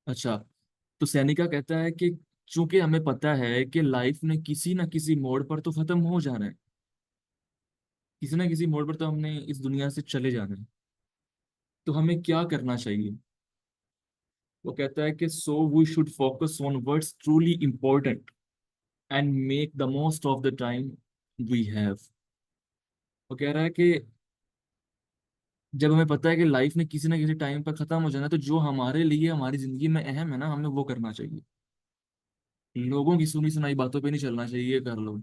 अच्छा, तो सैनिका कहता है कि चूंकि हमें पता है कि लाइफ ने किसी ना किसी मोड़ पर तो खत्म हो जाना है, किसी ना किसी मोड़ पर तो हमने इस दुनिया से चले जाना है, तो हमें क्या करना चाहिए। वो कहता है कि so we should focus on what's truly important and make the most of the time we have. वो कह रहा है कि जब हमें पता है कि लाइफ ने किसी ना किसी टाइम पर खत्म हो जाना है, तो जो हमारे लिए हमारी जिंदगी में अहम है ना, हमें वो करना चाहिए। लोगों की सुनी सुनाई बातों पे नहीं चलना चाहिए, ये कर लो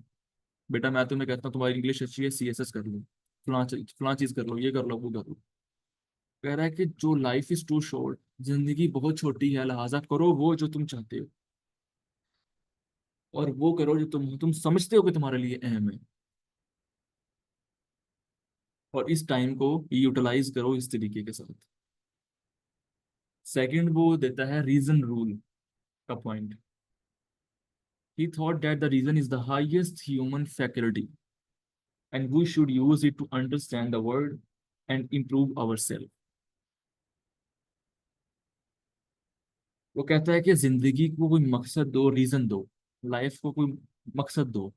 बेटा, मैं तुम्हें कहता हूँ तुम्हारी इंग्लिश अच्छी है, सीएसएस कर लो, फलां चीज कर लो, ये कर लो, वो कर लो। कह रहा है कि जो लाइफ इज टू शॉर्ट, जिंदगी बहुत छोटी है, लिहाजा करो वो जो तुम चाहते हो, और वो करो जो तुम समझते हो कि तुम्हारे लिए अहम है, और इस टाइम को यूटिलाइज करो इस तरीके के साथ। सेकंड वो देता है रीजन रूल का point. He thought that the reason is the highest human faculty and we should use it to understand the world and improve our self. वो कहता है कि जिंदगी को कोई मकसद दो, रीजन दो, लाइफ को कोई मकसद दो।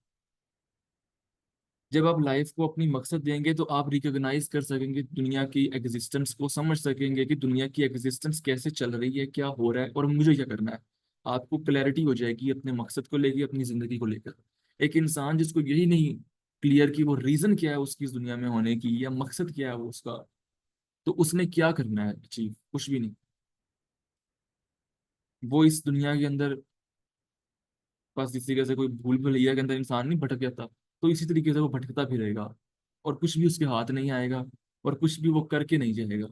जब आप लाइफ को अपनी मकसद देंगे तो आप रिकॉग्नाइज कर सकेंगे दुनिया की एग्जिस्टेंस को, समझ सकेंगे कि दुनिया की एग्जिस्टेंस कैसे चल रही है, क्या हो रहा है और मुझे क्या करना है। आपको क्लैरिटी हो जाएगी अपने मकसद को लेकर, अपनी जिंदगी को लेकर। एक इंसान जिसको यही नहीं क्लियर कि वो रीजन क्या है उसकी इस दुनिया में होने की, या मकसद क्या है वो उसका, तो उसने क्या करना है अचीव, कुछ भी नहीं। वो इस दुनिया के अंदर, बस जिस तरीके से कोई भूल भुलैया के अंदर इंसान नहीं भटक जाता, तो इसी तरीके से वो भटकता भी रहेगा, और कुछ भी उसके हाथ नहीं आएगा, और कुछ भी वो करके नहीं जाएगा।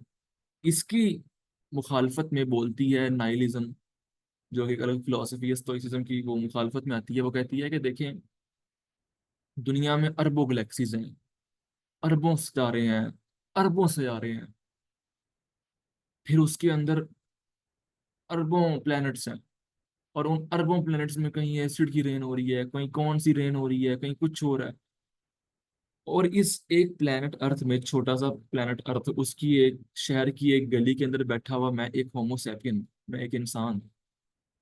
इसकी मुखालफत में बोलती है नाइलिज्म, जो एक अलग फिलोसफी है स्टोइसिज्म की, वो मुखालफत में आती है। वो कहती है कि देखें, दुनिया में अरबों गैलेक्सीज हैं, अरबों सितारे हैं, अरबों सितारे हैं, फिर उसके अंदर अरबों प्लैनेट्स हैं, और उन अरबों प्लैनेट्स में कहीं एसिड की रेन हो रही है, कहीं कौन सी रेन हो रही है, कहीं कुछ हो रहा है। और इस एक प्लेनेट अर्थ में, छोटा सा प्लेनेट अर्थ, उसकी एक शहर की एक गली के अंदर बैठा हुआ मैं एक होमोसैपियन, मैं एक इंसान,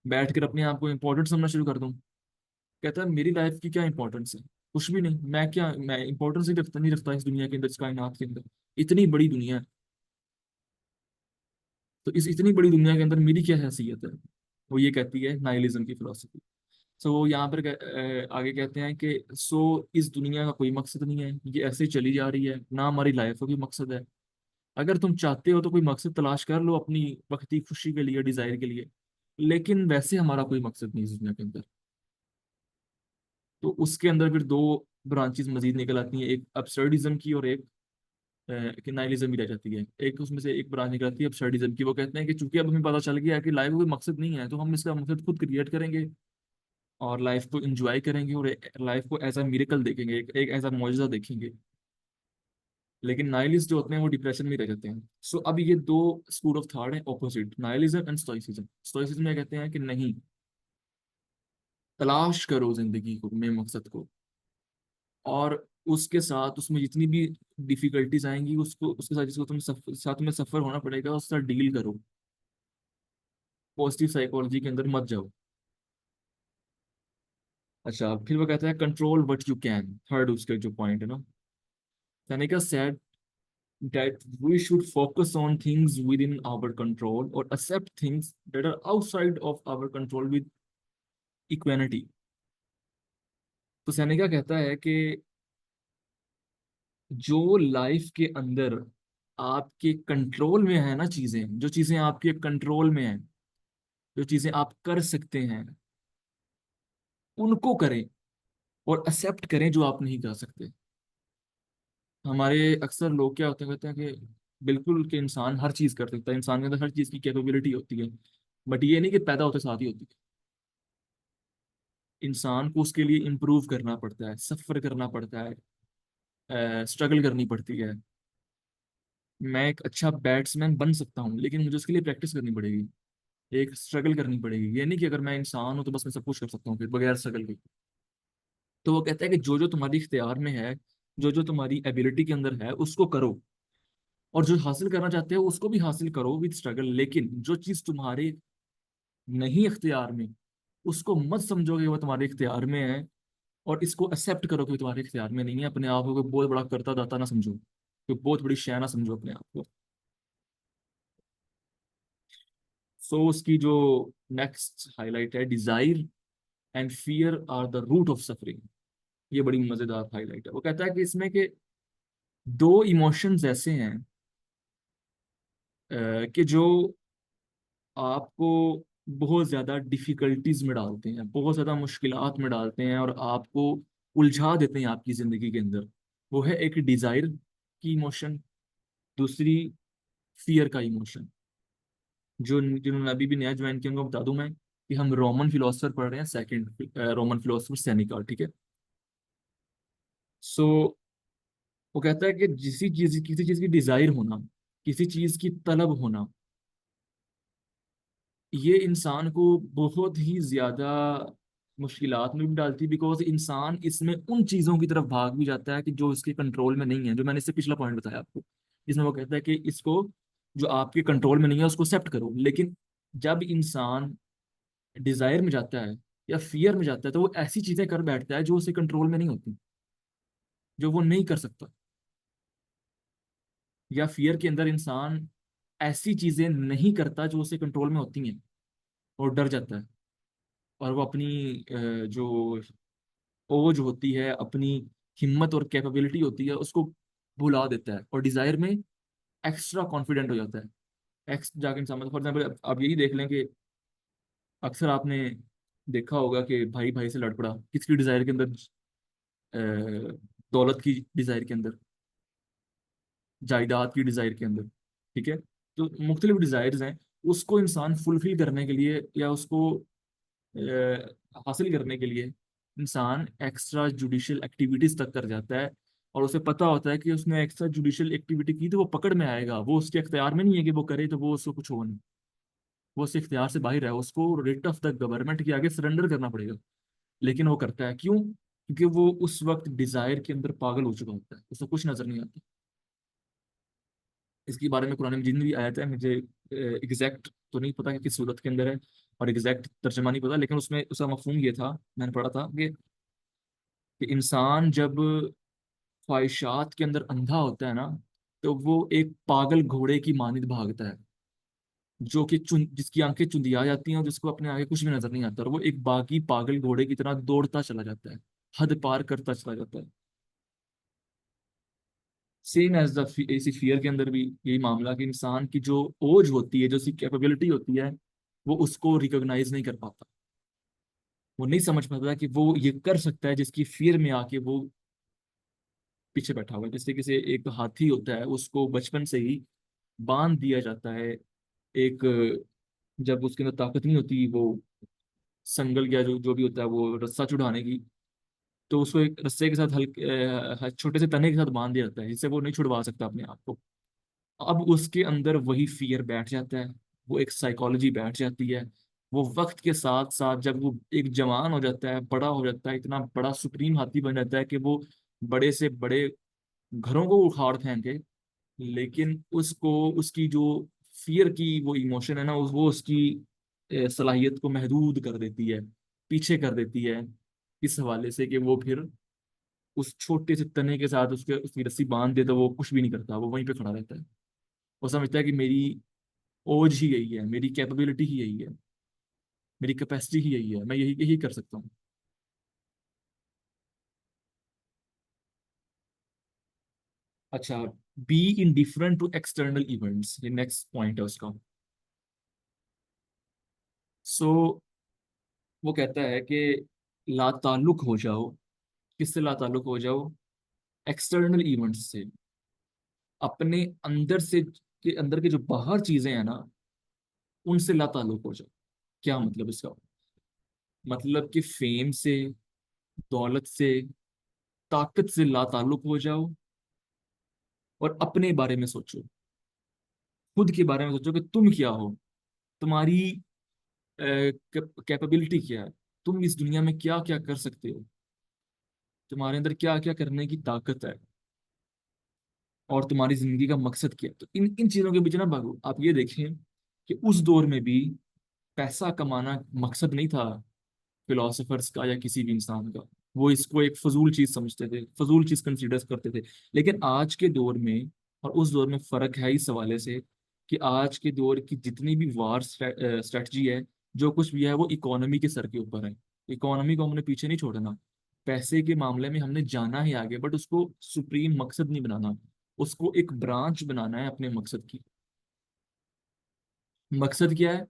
बैठ कर अपने आप को इम्पोर्टेंट समझना शुरू कर दूं। कहता है मेरी लाइफ की क्या इंपॉर्टेंस है, कुछ भी नहीं, मैं इंपॉर्टेंस ही रखता नहीं रखता इस दुनिया के अंदर, इस कायनात के अंदर। इतनी बड़ी दुनिया है, तो इस इतनी बड़ी दुनिया के अंदर मेरी क्या हैसियत है। वो ये कहती है नाइलिज्म की फिलोसफी। सो वो यहाँ पर आगे कहते हैं कि सो इस दुनिया का कोई मकसद नहीं है, ये ऐसे ही चली जा रही है, ना हमारी लाइफ का कोई मकसद है। अगर तुम चाहते हो तो कोई मकसद तलाश कर लो अपनी वक्ती खुशी के लिए, डिजायर के लिए, लेकिन वैसे हमारा कोई मकसद नहीं इस दुनिया के अंदर। तो उसके अंदर फिर दो ब्रांचेस मजीद निकल आती हैं, एक अब्सर्डिज्म की और एक नाइलिज्म भी रह जाती है। एक उसमें से एक ब्रांच निकल आती है अब्सर्डिज्म की। वो कहते हैं कि चूंकि अब हमें पता चल गया है कि लाइफ का कोई मकसद नहीं है, तो हम इसका मकसद खुद क्रिएट करेंगे, और लाइफ को एंजॉय करेंगे, और लाइफ को एज अ मिरेकल देखेंगे, एक एज अ मौजूदा देखेंगे। लेकिन नाइलिस्ट जो होते हैं वो डिप्रेशन में रह जाते हैं। सो अब ये दो स्कूल ऑफ थॉट है opposite, nihilism and stoicism. Stoicism में कहते हैं कि नहीं, तलाश करो जिंदगी को में मकसद को, और उसके साथ उसमें जितनी भी डिफिकल्टीज आएंगी उसको, उसके साथ जिसको साथ में सफर होना पड़ेगा उसका डील करो। पॉजिटिव साइकोलॉजी के अंदर मत जाओ। अच्छा, फिर वो कहता है control what you can, third उसका जो पॉइंट है ना। Seneca said that we should focus on things within our control or accept things that are outside of our control with equanimity। तो सेनेका कहता है कि जो लाइफ के अंदर आपके कंट्रोल में है ना, चीजें, जो चीजें आपके कंट्रोल में हैं, जो चीजें आप कर सकते हैं, उनको करें, और एक्सेप्ट करें जो आप नहीं कर सकते। हमारे अक्सर लोग क्या होते हैं, कहते हैं कि बिल्कुल कि इंसान हर चीज कर सकता है, इंसान के अंदर हर चीज की कैपेबिलिटी होती है, बट ये नहीं कि पैदा होते साथ ही होती है। इंसान को उसके लिए इम्प्रूव करना पड़ता है, सफर करना पड़ता है, स्ट्रगल करनी पड़ती है। मैं एक अच्छा बैट्समैन बन सकता हूँ, लेकिन मुझे उसके लिए प्रैक्टिस करनी पड़ेगी, एक स्ट्रगल करनी पड़ेगी। ये नहीं कि अगर मैं इंसान हूँ तो बस मैं सब कुछ कर सकता हूँ फिर बगैर स्ट्रगल के। तो वो कहता है कि जो जो तुम्हारी इख्तियार में है, जो जो तुम्हारी एबिलिटी के अंदर है, उसको करो, और जो हासिल करना चाहते हो उसको भी हासिल करो विद स्ट्रगल। लेकिन जो चीज़ तुम्हारे नहीं इख्तियार में, उसको मत समझो कि वो तुम्हारे इख्तियार में है, और इसको एक्सेप्ट करो कि वो तुम्हारे इख्तियार में नहीं है। अपने आप को कोई बहुत बड़ा करता दाता ना समझो, कोई बहुत बड़ी शय ना समझो अपने आप को। सो उसकी जो नेक्स्ट हाईलाइट है, desire and fear are the root of suffering. ये बड़ी मजेदार हाईलाइट है। वो कहता है कि इसमें के दो इमोशंस ऐसे हैं कि जो आपको बहुत ज्यादा डिफिकल्टीज में डालते हैं, बहुत ज्यादा मुश्किलात में डालते हैं, और आपको उलझा देते हैं आपकी जिंदगी के अंदर। वो है एक डिजायर की इमोशन, दूसरी फियर का इमोशन। जो जिन्होंने अभी भी नया ज्वाइन किया उनको बता दूं मैं कि हम रोमन फिलोसफर पढ़ रहे हैं, सेकंड रोमन फिलोसफर सेनेका, ठीक है। सो वो कहता है कि किसी चीज की डिजायर होना, किसी चीज की तलब होना, ये इंसान को बहुत ही ज्यादा मुश्किलात में भी डालती है, बिकॉज इंसान इसमें उन चीजों की तरफ भाग भी जाता है कि जो इसके कंट्रोल में नहीं है, जो मैंने इससे पिछला पॉइंट बताया आपको, जिसमें वो कहता है कि इसको, जो आपके कंट्रोल में नहीं है उसको एक्सेप्ट करो। लेकिन जब इंसान डिजायर में जाता है या फियर में जाता है, तो वो ऐसी चीजें कर बैठता है जो उसके कंट्रोल में नहीं होती, जो वो नहीं कर सकता। या फियर के अंदर इंसान ऐसी चीजें नहीं करता जो उसके कंट्रोल में होती हैं, और डर जाता है, और वो अपनी जो ओज होती है, अपनी हिम्मत और कैपेबिलिटी होती है, उसको भुला देता है, और डिजायर में एक्स्ट्रा कॉन्फिडेंट हो जाता है। एक्स जाके इंसान, फॉर एग्जाम्पल आप यही देख लें कि अक्सर आपने देखा होगा कि भाई भाई से लड़ पड़ा, किसकी डिजायर के अंदर, दौलत की डिजायर के अंदर, जायदाद की डिजायर के अंदर, ठीक है। तो मुख्तलिफ डिजायर्स हैं, उसको इंसान फुलफिल करने के लिए या उसको हासिल करने के लिए इंसान एक्स्ट्रा जुडिशियल एक्टिविटीज तक कर जाता है, और उसे पता होता है कि उसने एक्स्ट्रा जुडिशियल एक्टिविटी की तो वो पकड़ में आएगा, वो उसके इख्तियार में नहीं है कि वो करे, तो वो उसको कुछ हो नहीं, वो उसके इख्तियार से बाहर है, उसको रिट ऑफ द गवर्नमेंट के आगे सरेंडर करना पड़ेगा। लेकिन वो करता है क्यों? क्योंकि वो उस वक्त डिजायर के अंदर पागल हो चुका होता है, उसे कुछ नजर नहीं आता। इसके बारे में कुरान मजीद में भी आयत है, मुझे एग्जैक्ट तो नहीं पता कि किस सूरत के अंदर है, और एग्जैक्ट तर्जमा नहीं पता, लेकिन उसमें उसका मफहूम ये था, मैंने पढ़ा था कि इंसान जब ख्वाहिशात के अंदर अंधा होता है ना, तो वो एक पागल घोड़े की मानिंद भागता है, जो कि जिसकी आंखें चुंधिया जाती हैं और जिसको अपने आगे कुछ भी नजर नहीं आता, और वो एक बागी पागल घोड़े की तरह दौड़ता चला जाता है, हद पार करता चला जाता है। सेम एज द इसी फियर के अंदर भी यही मामला, कि इंसान की जो ओज होती है, जो उसकी कैपेबिलिटी होती है, वो उसको रिकॉग्नाइज नहीं कर पाता, वो नहीं समझ पाता कि वो ये कर सकता है, जिसकी फियर में आके वो पीछे बैठा हुआ है। जैसे किसी एक हाथी होता है, उसको बचपन से ही बांध दिया जाता है, एक, जब उसके अंदर ताकत नहीं होती, वो संगल या जो जो भी होता है वो रस्सा चुड़ाने की, तो उसको एक रस्से के साथ हल्के छोटे से तने के साथ बांध दिया जाता है, जिससे वो नहीं छुड़वा सकता अपने आप को। अब उसके अंदर वही फियर बैठ जाता है, वो एक साइकोलॉजी बैठ जाती है। वो वक्त के साथ साथ जब वो एक जवान हो जाता है, बड़ा हो जाता है, इतना बड़ा सुप्रीम हाथी बन जाता है कि वो बड़े से बड़े घरों को उखाड़ फेंके, लेकिन उसको, उसकी जो फियर की वो इमोशन है ना, वो उसकी सलाहियत को महदूद कर देती है, पीछे कर देती है, इस हवाले से कि वो फिर उस छोटे से तने के साथ उसके उसकी रस्सी बांध दे तो वो कुछ भी नहीं करता, वो वहीं पे खड़ा रहता है। वो समझता है कि मेरी ओज ही यही है, मेरी कैपेबिलिटी ही यही है, मेरी कैपेसिटी ही यही है, मैं यही यही कर सकता हूँ। अच्छा, be indifferent to external events, ये नेक्स्ट पॉइंट है उसका। सो वो कहता है कि लाताल्लुक हो जाओ। किससे लाताल्लुक हो जाओ? एक्सटर्नल इवेंट्स से। अपने अंदर से, के अंदर की जो बाहर चीजें हैं ना, उनसे लाताल्लुक हो जाओ। क्या मतलब इसका? मतलब कि फेम से, दौलत से, ताकत से लाताल्लुक हो जाओ, और अपने बारे में सोचो, खुद के बारे में सोचो कि तुम क्या हो, तुम्हारी कैपेबिलिटी क्या है, तुम इस दुनिया में क्या क्या कर सकते हो, तुम्हारे अंदर क्या क्या करने की ताकत है, और तुम्हारी जिंदगी का मकसद क्या है। तो इन इन चीजों के पीछे ना भागो। आप ये देखें कि उस दौर में भी पैसा कमाना मकसद नहीं था फिलोसफर्स का या किसी भी इंसान का। वो इसको एक फजूल चीज समझते थे, फजूल चीज कंसीडर करते थे। लेकिन आज के दौर में और उस दौर में फर्क है इस हवाले से कि आज के दौर की जितनी भी वार स्ट्रेटजी है, जो कुछ भी है, वो इकोनॉमी के सर के ऊपर है। इकोनॉमी को हमने पीछे नहीं छोड़ना। पैसे के मामले में हमने जाना है आगे, बट उसको सुप्रीम मकसद नहीं बनाना। उसको एक ब्रांच बनाना है अपने मकसद की। मकसद क्या है?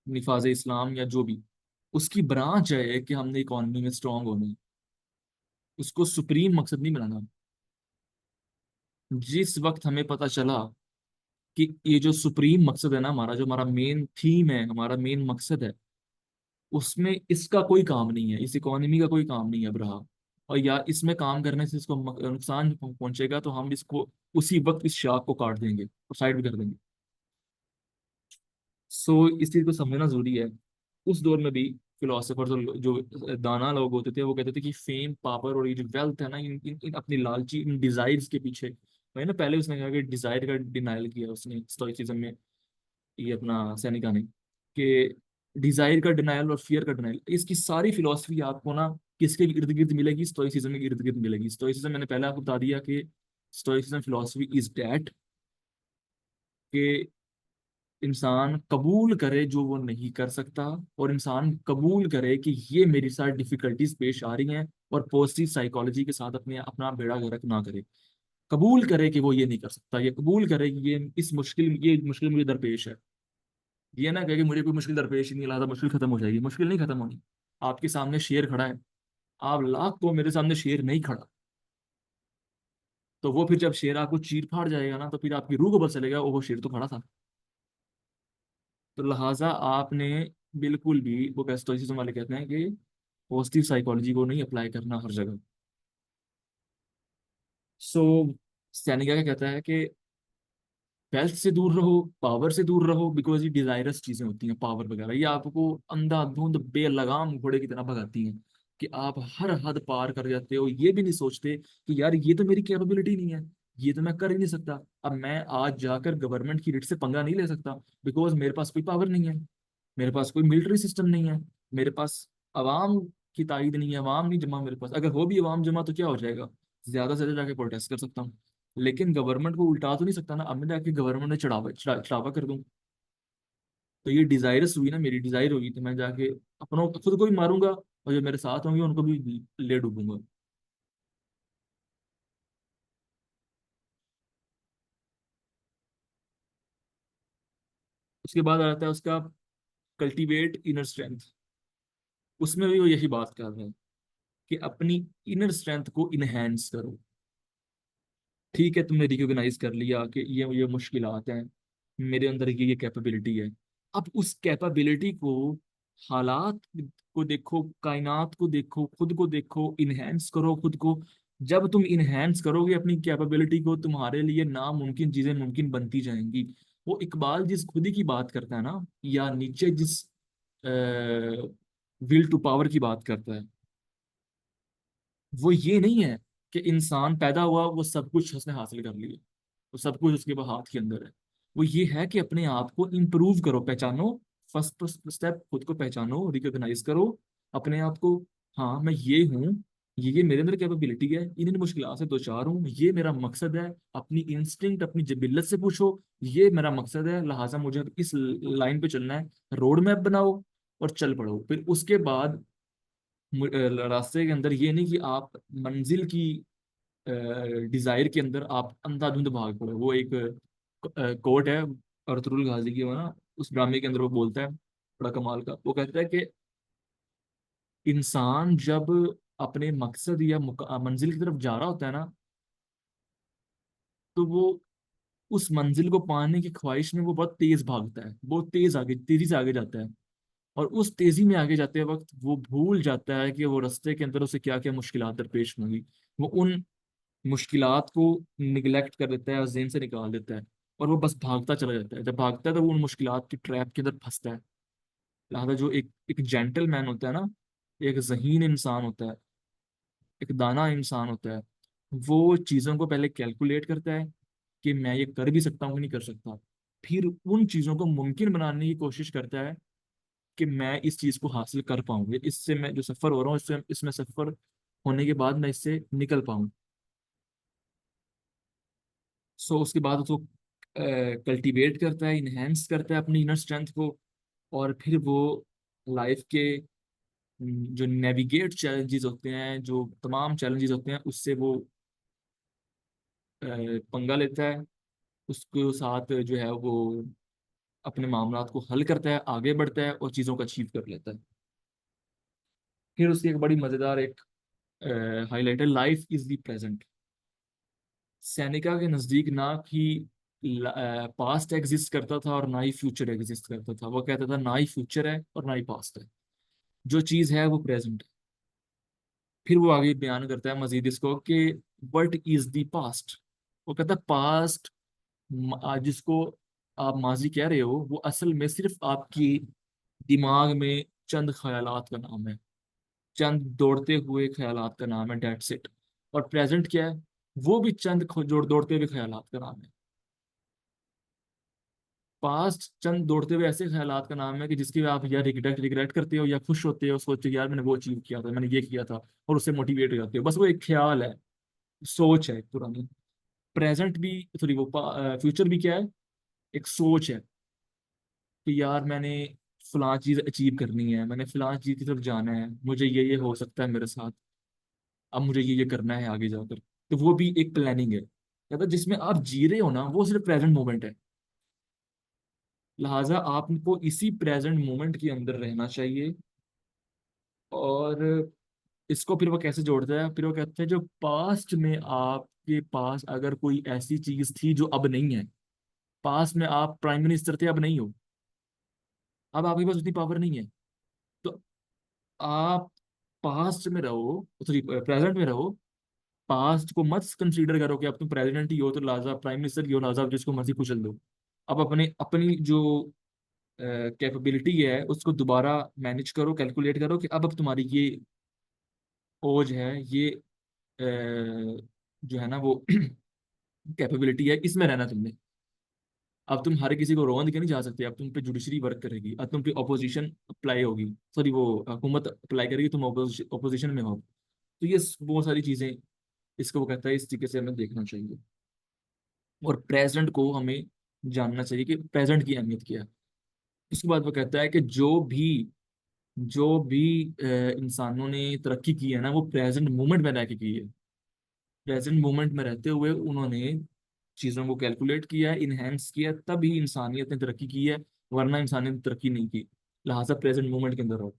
निफाज इस्लाम या जो भी, उसकी ब्रांच है कि हमने इकोनॉमी में स्ट्रांग होना है। उसको सुप्रीम मकसद नहीं बनाना। जिस वक्त हमें पता चला कि ये जो सुप्रीम मकसद है ना, हमारा जो हमारा मेन थीम है, हमारा मेन मकसद है, उसमें इसका कोई काम नहीं है, इस इकोनॉमी का कोई काम नहीं है अब रहा, और या इसमें काम करने से इसको नुकसान पहुंचेगा, तो हम इसको उसी वक्त इस शाख को काट देंगे और साइड भी कर देंगे। सो इस चीज को समझना जरूरी है। उस दौर में भी फिलोसफर्स और जो दाना लोग होते थे, वो कहते थे कि फेम, पावर और ये जो वेल्थ है ना, इन अपनी लालची, इन डिजायर्स के पीछे। वही ना, पहले उसने कहा कि डिजायर का डिनायल किया उसने स्टोइसिज्म में, ये अपना सेनेका ने, कि डिजायर का डिनायल और फियर का डिनायल, इसकी सारी फिलोसफी आपको ना किसके इर्द गिर्द मिलेगी? स्टोइसिज्म के इर्द गिर्द मिलेगी। स्टोइसिज्म, मैंने पहले आपको बता दिया कि स्टोइसिज्म फिलोसफी इज दैट, कि इंसान कबूल करे जो वो नहीं कर सकता, और इंसान कबूल करे कि ये मेरे साथ डिफिकल्टीज पेश आ रही हैं, और पॉजिटिव साइकोलॉजी के साथ अपने अपना बेड़ा गर्क ना करे। कबूल करे कि वो ये नहीं कर सकता, ये कबूल करे कि ये मुश्किल मुझे दरपेश है। ये ना कहे कि मुझे कोई मुश्किल दरपेश ही नहीं, लाता मुश्किल खत्म हो जाएगी। मुश्किल नहीं खत्म होनी। आपके सामने शेर खड़ा है, आप लाख को, मेरे सामने शेर नहीं खड़ा। तो वो फिर जब शेर आपको चीर फाड़ जाएगा ना, तो फिर आपकी रूह को पता चलेगा, वो शेर तो खड़ा था। तो लिहाजा आपने बिल्कुल भी, वो स्टोइसिज्म वाले कहते हैं कि पॉजिटिव साइकोलॉजी को नहीं अप्लाई करना हर जगह। सो सैनिका क्या कहता है कि वेल्थ से दूर रहो, पावर से दूर रहो, बिकॉज ये डिजायरस चीजें होती हैं, पावर वगैरह, ये आपको अंधाधुंध बेलगाम घोड़े की तरह भगाती हैं, कि आप हर हद पार कर जाते हो, ये भी नहीं सोचते कि यार ये तो मेरी कैपेबिलिटी नहीं है, ये तो मैं कर ही नहीं सकता। अब मैं आज जाकर गवर्नमेंट की रिट से पंगा नहीं ले सकता, बिकॉज मेरे पास कोई पावर नहीं है, मेरे पास कोई मिलिट्री सिस्टम नहीं है, मेरे पास अवाम की तायद नहीं है, अवाम नहीं जमा मेरे पास। अगर हो भी अवाम जमा तो क्या हो जाएगा? ज्यादा से ज्यादा जाके प्रोटेस्ट कर सकता हूँ। लेकिन गवर्नमेंट को उल्टा तो नहीं सकता ना, अब मैं जाके गवर्नमेंट में चढ़ावा कर दूं। तो ये डिजायरस हुई ना, मेरी डिजायर होगी, तो मैं जाके अपनों खुद को भी मारूंगा, और जो मेरे साथ होंगे उनको भी ले डूबूंगा। उसके बाद आता है उसका कल्टीवेट इनर स्ट्रेंथ। उसमें भी वो यही बात कर रहे हैं कि अपनी इनर स्ट्रेंथ को इनहेंस करो। ठीक है, तुमने रिकॉग्नाइज कर लिया कि ये मुश्किलात हैं, मेरे अंदर ये कैपेबिलिटी है। अब उस कैपेबिलिटी को, हालात को देखो, कायनात को देखो, खुद को देखो, इनहेंस करो खुद को। जब तुम इनहेंस करोगे अपनी कैपेबिलिटी को, तुम्हारे लिए नामुमकिन चीजें मुमकिन बनती जाएंगी। वो इकबाल जिस खुदी की बात करता है ना, या नीचे जिस विल टू पावर की बात करता है, वो ये नहीं है कि इंसान पैदा हुआ, वो सब कुछ उसने हासिल कर लिया, वो सब कुछ उसके हाथ के अंदर है। वो ये है कि अपने आप को इम्प्रूव करो, पहचानो। फर्स्ट स्टेप, खुद को पहचानो, रिकॉग्नाइज करो अपने आप को। हाँ, मैं ये हूँ, ये मेरे अंदर कैपेबिलिटी है, इन मुश्किलों से दो चार हूँ, ये मेरा मकसद है। अपनी इंस्टिंक्ट, अपनी जिबिल्लत से पूछो, ये मेरा मकसद है, लिहाजा मुझे इस लाइन पे चलना है। रोड मैप बनाओ और चल पड़ो। फिर उसके बाद रास्ते के अंदर ये नहीं कि आप मंजिल की डिजायर के अंदर आप अंधाधुंध भाग पड़े। वो एक कोट है अरतुरुल गाजी की, वो ना उस ड्रामे के अंदर वो बोलता है, बड़ा कमाल का। वो कहता है कि इंसान जब अपने मकसद या मंजिल की तरफ जा रहा होता है ना, तो वो उस मंजिल को पाने की ख्वाहिश में वो बहुत तेज भागता है, बहुत तेज आगे, तेजी से आगे जाता है। और उस तेजी में आगे जाते वक्त वो भूल जाता है कि वो रास्ते के अंदर उसे क्या क्या मुश्किलात दरपेश होंगी। वो उन मुश्किलात को निगलेक्ट कर देता है और जेन से निकाल देता है, और वो बस भागता चला जाता है। जब भागता है तो वो उन मुश्किलात की ट्रैप के अंदर फंसता है। लिहाजा जो एक एक जेंटलमैन होता है ना, एक ज़हीन इंसान होता है, एक दाना इंसान होता है, वो चीज़ों को पहले कैलकुलेट करता है कि मैं ये कर भी सकता हूँ कि नहीं कर सकता। फिर उन चीज़ों को मुमकिन बनाने की कोशिश करता है, कि मैं इस चीज को हासिल कर पाऊँ, इससे मैं जो सफर हो रहा हूँ इससे इसमें सफर होने के बाद मैं इससे निकल पाऊँ। सो उसके बाद उसको कल्टीवेट करता है, इनहेंस करता है अपनी इनर स्ट्रेंथ को। और फिर वो लाइफ के जो नेविगेट चैलेंजेस होते हैं, जो तमाम चैलेंजेस होते हैं, उससे वो पंगा लेता है। उसके साथ जो है वो अपने मामलात को हल करता है, आगे बढ़ता है और चीज़ों को अचीव कर लेता है। फिर उसकी एक बड़ी मज़ेदार एक हाईलाइट है, लाइफ इज द प्रेजेंट। सैनिका के नज़दीक ना ही पास्ट एग्जिस्ट करता था और ना ही फ्यूचर एग्जिस्ट करता था। वो कहता था ना ही फ्यूचर है और ना ही पास्ट है, जो चीज़ है वो प्रेजेंट है। फिर वो आगे बयान करता है मजीद इसको कि वट इज द पास्ट। वो कहता है पास्ट जिसको आप माजी कह रहे हो वो असल में सिर्फ आपकी दिमाग में चंद ख्यालात का नाम है, चंद दौड़ते हुए ख्यालात का नाम है, डेट्स इट। और प्रेजेंट क्या है? वो भी चंद दौड़ते हुए ख्यालात का नाम है। पास्ट चंद दौड़ते हुए ऐसे ख्यालात का नाम है कि जिसकी आप या रिग्रेट रिग्रेट करते हो या खुश होते हो, सोचते हो यार मैंने वो अचीव किया था, मैंने ये किया था, और उससे मोटिवेट हो जाते हो। बस वो एक ख्याल है, सोच है पुरानी। प्रेजेंट भी, सॉरी वो फ्यूचर भी क्या है? एक सोच है कि यार मैंने फलां चीज अचीव करनी है, मैंने फलां चीज की तरफ जाना है, मुझे ये हो सकता है मेरे साथ, अब मुझे ये करना है आगे जाकर। तो वो भी एक प्लानिंग है। मतलब जिसमें आप जी रहे हो ना वो सिर्फ प्रेजेंट मोमेंट है। लिहाजा आपको इसी प्रेजेंट मोमेंट के अंदर रहना चाहिए। और इसको फिर वो कैसे जोड़ता है? फिर वो कहते हैं जो पास्ट में आपके पास अगर कोई ऐसी चीज थी जो अब नहीं है, पास्ट में आप प्राइम मिनिस्टर थे, अब नहीं हो, अब आपके पास उतनी पावर नहीं है, तो आप पास्ट में रहो, सॉरी प्रेजेंट में रहो। पास्ट को मत कंसीडर करो कि अब तुम प्रेसिडेंट ही हो तो लिहाजा प्राइम मिनिस्टर ही हो, लिहाजा आप जिसको मर्जी कुचल दो। अब अपने अपनी जो कैपेबिलिटी है उसको दोबारा मैनेज करो, कैलकुलेट करो कि अब तुम्हारी ये ओज है, ये जो है ना वो कैपेबिलिटी है, इसमें रहना तुमने। अब तुम हर किसी को रोंद के नहीं जा सकते, अब तुम पे जुडिशरी वर्क करेगी, अब तुम पे ऑपोजिशन अप्लाई होगी, सॉरी वो हुकूमत अप्लाई करेगी, तुम ऑपोजिशन में हो। तो ये बहुत सारी चीजें, इसको वो कहता है इस तरीके से हमें देखना चाहिए। और प्रेजेंट को हमें जानना चाहिए कि प्रेजेंट की अहमियत क्या है। उसके बाद वो कहता है कि जो भी इंसानों ने तरक्की की है ना वो प्रेजेंट मोमेंट में रह के की है। प्रेजेंट मोमेंट में रहते हुए उन्होंने चीज़ों को कैलकुलेट किया है, इनहेंस किया, तब ही इंसानियत ने तरक्की की है, वरना इंसानियत ने तरक्की नहीं की। लिहाजा प्रेजेंट मोमेंट के अंदर हो।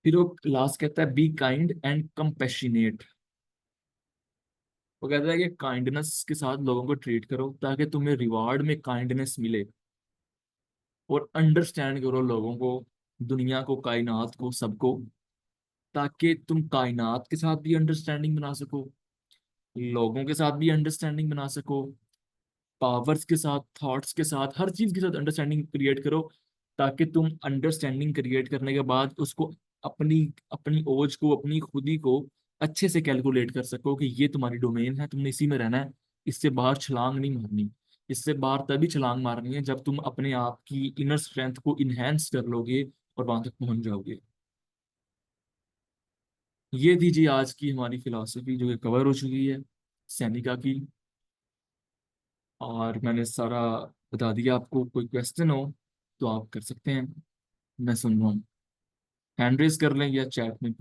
फिर वो लास्ट कहता है बी काइंड एंड कंपेशनेट। वो कहता है कि काइंडनेस के साथ लोगों को ट्रीट करो ताकि तुम्हें रिवार्ड में काइंडनेस मिले। और अंडरस्टैंड करो लोगों को, दुनिया को, कायनात को, सबको, ताकि तुम कायनात के साथ भी अंडरस्टैंडिंग बना सको, लोगों के साथ भी अंडरस्टैंडिंग बना सको, पावर्स के साथ, थॉट्स के साथ, हर चीज के साथ अंडरस्टैंडिंग क्रिएट करो। ताकि तुम अंडरस्टैंडिंग क्रिएट करने के बाद उसको अपनी अपनी ओज को, अपनी खुदी को अच्छे से कैलकुलेट कर सको कि ये तुम्हारी डोमेन है, तुमने इसी में रहना है, इससे बाहर छलांग नहीं मारनी। इससे बाहर तभी छलांग मारनी है जब तुम अपने आप की इनर स्ट्रेंथ को इनहेंस कर लोगे और वहां तक पहुंच जाओगे। ये थी जी आज की हमारी फिलॉसफी जो कि कवर हो चुकी है, सैनिका की। और मैंने सारा बता दिया आपको। कोई क्वेश्चन हो तो आप कर सकते हैं, मैं सुन रहा हूँ। हैंड रेज कर लें या चैट में